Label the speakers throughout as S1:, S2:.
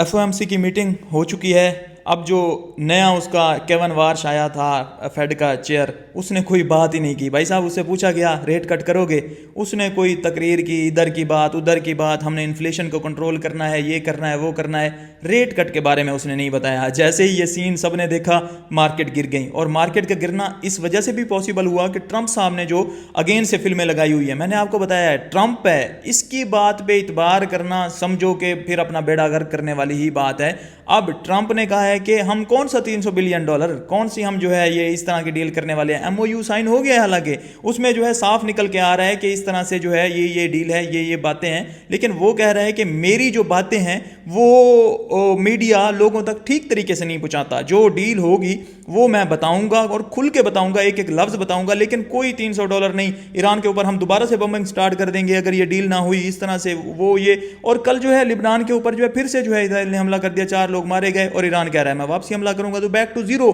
S1: FOMC की meeting हो चुकी है। अब जो नया उसका केवन वार्श आया था फेड का चेयर, उसने कोई बात ही नहीं की। भाई साहब, उससे पूछा गया रेट कट करोगे, उसने कोई तकरीर की, इधर की बात उधर की बात, हमने इन्फ्लेशन को कंट्रोल करना है, ये करना है वो करना है, रेट कट के बारे में उसने नहीं बताया। जैसे ही ये सीन सबने देखा, मार्केट गिर गई। और मार्केट का गिरना इस वजह से भी पॉसिबल हुआ कि ट्रंप साहब ने जो अगेन से फिल्में लगाई हुई है, मैंने आपको बताया है ट्रंप है, इसकी बात पे इतबार करना समझो कि फिर अपना बेड़ा गर्क करने वाली ही बात है। अब ट्रंप ने कहा है कि हम कौन सा $300 बिलियन, कौन सी हम जो है ये इस तरह की डील करने वाले हैं। एमओयू साइन हो गया है, हालांकि उसमें जो है साफ निकल के आ रहा है कि इस तरह से जो है ये डील है, ये बातें हैं। लेकिन वो कह रहा है कि मेरी जो बातें हैं वो मीडिया लोगों तक ठीक तरीके से नहीं पहुंचाता। जो डील होगी वो मैं बताऊंगा और खुल के बताऊंगा, एक एक लफ्ज बताऊंगा, लेकिन कोई $300 नहीं। ईरान के ऊपर हम दोबारा से बम्बिंग स्टार्ट कर देंगे अगर ये डील ना हुई इस तरह से, वो ये। और कल जो है लिबनान के ऊपर जो है फिर से जो है इजराइल ने हमला कर दिया, 4 लोग मारे गए, और ईरान कह रहा है मैं वापसी हमला करूंगा। तो बैक टू जीरो।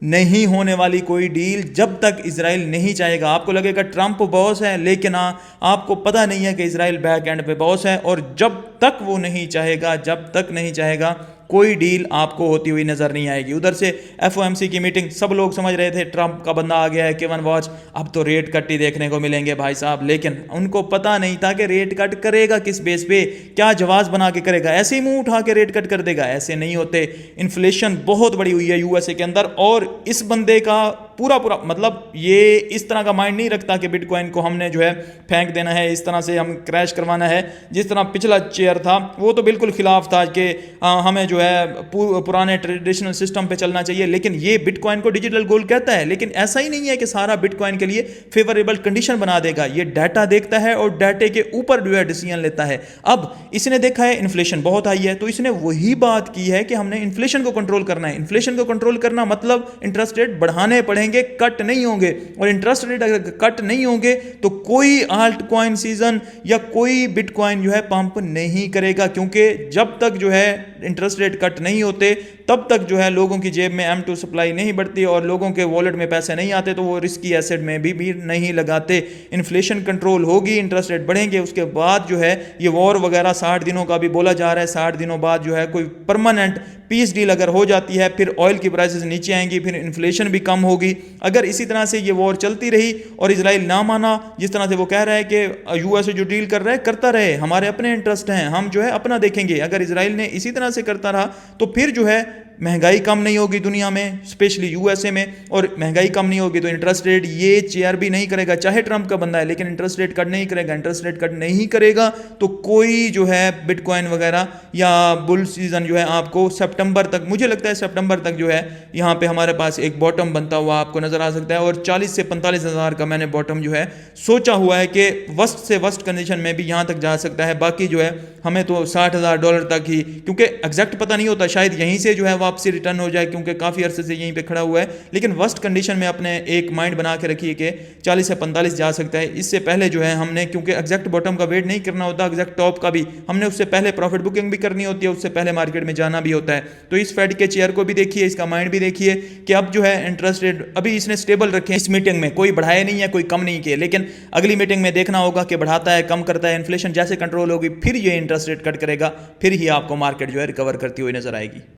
S1: नहीं होने वाली कोई डील जब तक इजराइल नहीं चाहेगा। आपको लगेगा ट्रंप बॉस है, लेकिन आपको पता नहीं है कि इजराइल बैक एंड पे बॉस है। और जब तक वो नहीं चाहेगा, जब तक नहीं चाहेगा, कोई डील आपको होती हुई नजर नहीं आएगी। उधर से एफओएमसी की मीटिंग, सब लोग समझ रहे थे ट्रंप का बंदा आ गया है, केवन वॉच, अब तो रेट कट ही देखने को मिलेंगे भाई साहब। लेकिन उनको पता नहीं था कि रेट कट करेगा किस बेस पे, क्या जवाब बना के करेगा। ऐसे ही मुंह उठा के रेट कट कर देगा, ऐसे नहीं होते। इन्फ्लेशन बहुत बड़ी हुई है यूएसए के अंदर, और इस बंदे का पूरा मतलब ये इस तरह का माइंड नहीं रखता कि बिटकॉइन को हमने जो है फेंक देना है, इस तरह से हम क्रैश करवाना है। जिस तरह पिछला चेयर था वो तो बिल्कुल खिलाफ था कि हमें जो है पुराने ट्रेडिशनल सिस्टम पे चलना चाहिए, लेकिन ये बिटकॉइन को डिजिटल गोल्ड कहता है। लेकिन ऐसा ही नहीं है कि सारा बिटकॉइन के लिए फेवरेबल कंडीशन बना देगा। ये डाटा देखता है और डाटे के ऊपर जो है डिसीजन लेता है। अब इसने देखा है इन्फ्लेशन बहुत हाई है, तो इसने वही बात की है कि हमने इन्फ्लेशन को कंट्रोल करना है। इन्फ्लेशन को कंट्रोल करना मतलब इंटरेस्ट रेट बढ़ाने पड़ेंगे, कट नहीं होंगे। और इंटरेस्ट रेट अगर कट नहीं होंगे तो कोई आल्ट कॉइन सीजन या कोई बिटकॉइन जो है पंप नहीं करेगा, क्योंकि जब तक जो है इंटरेस्ट रेट कट नहीं होते तब तक जो है लोगों की जेब में M2 सप्लाई नहीं बढ़ती और लोगों के वॉलेट में पैसे नहीं आते, तो वो रिस्की एसेट में भी नहीं लगाते। इन्फ्लेशन कंट्रोल होगी, इंटरेस्ट रेट बढ़ेंगे, उसके बाद जो है ये वॉर वगैरह 60 दिनों का भी बोला जा रहा है, 60 दिनों बाद जो है कोई परमानेंट पीस डील अगर हो जाती है, फिर ऑयल की प्राइसेस नीचे आएंगी, फिर इन्फ्लेशन भी कम होगी। अगर इसी तरह से ये वॉर चलती रही और इजराइल ना माना, जिस तरह से वो कह रहा है कि यूएसए जो डील कर रहा है करता रहे, हमारे अपने इंटरेस्ट हैं, हम जो है अपना देखेंगे। अगर इजराइल ने इसी तरह से करता रहा तो फिर जो है महंगाई कम नहीं होगी दुनिया में, स्पेशली यूएसए में, और महंगाई कम नहीं होगी तो इंटरेस्ट रेट ये चेयर भी नहीं करेगा, चाहे ट्रंप का बंदा है, लेकिन इंटरेस्ट रेट कट नहीं करेगा। इंटरेस्ट रेट कट नहीं करेगा तो कोई जो है बिटकॉइन वगैरह या बुल सीजन जो है आपको सितंबर तक, मुझे लगता है सितंबर तक जो है यहाँ पे हमारे पास एक बॉटम बनता हुआ आपको नजर आ सकता है। और 40 से 45 हज़ार का मैंने बॉटम जो है सोचा हुआ है कि वर्स्ट से वर्स्ट कंडीशन में भी यहाँ तक जा सकता है। बाकी जो है हमें तो $60,000 तक ही, क्योंकि एग्जैक्ट पता नहीं होता, शायद यहीं से जो है वापसी रिटर्न हो जाए, क्योंकि काफ़ी अरसे से यहीं पे खड़ा हुआ है। लेकिन वर्स्ट कंडीशन में अपने एक माइंड बना के रखिए कि 40 से 45 जा सकता है। इससे पहले जो है हमने, क्योंकि एग्जैक्ट बॉटम का वेट नहीं करना होता, एग्जैक्ट टॉप का भी हमने उससे पहले प्रॉफिट बुकिंग भी करनी होती है, उससे पहले मार्केट में जाना भी होता है। तो इस फेड के चेयर को भी देखिए, इसका माइंड भी देखिए कि अब जो है इंटरेस्ट रेट अभी इसने स्टेबल रखे। इस मीटिंग में कोई बढ़ाया नहीं है, कोई कम नहीं किए, लेकिन अगली मीटिंग में देखना होगा कि बढ़ाता है, कम करता है। इन्फ्लेशन जैसे कंट्रोल होगी फिर ये इंटरेस्ट रेट कट करेगा, फिर ही आपको मार्केट जो है रिकवर करती हुई नजर आएगी।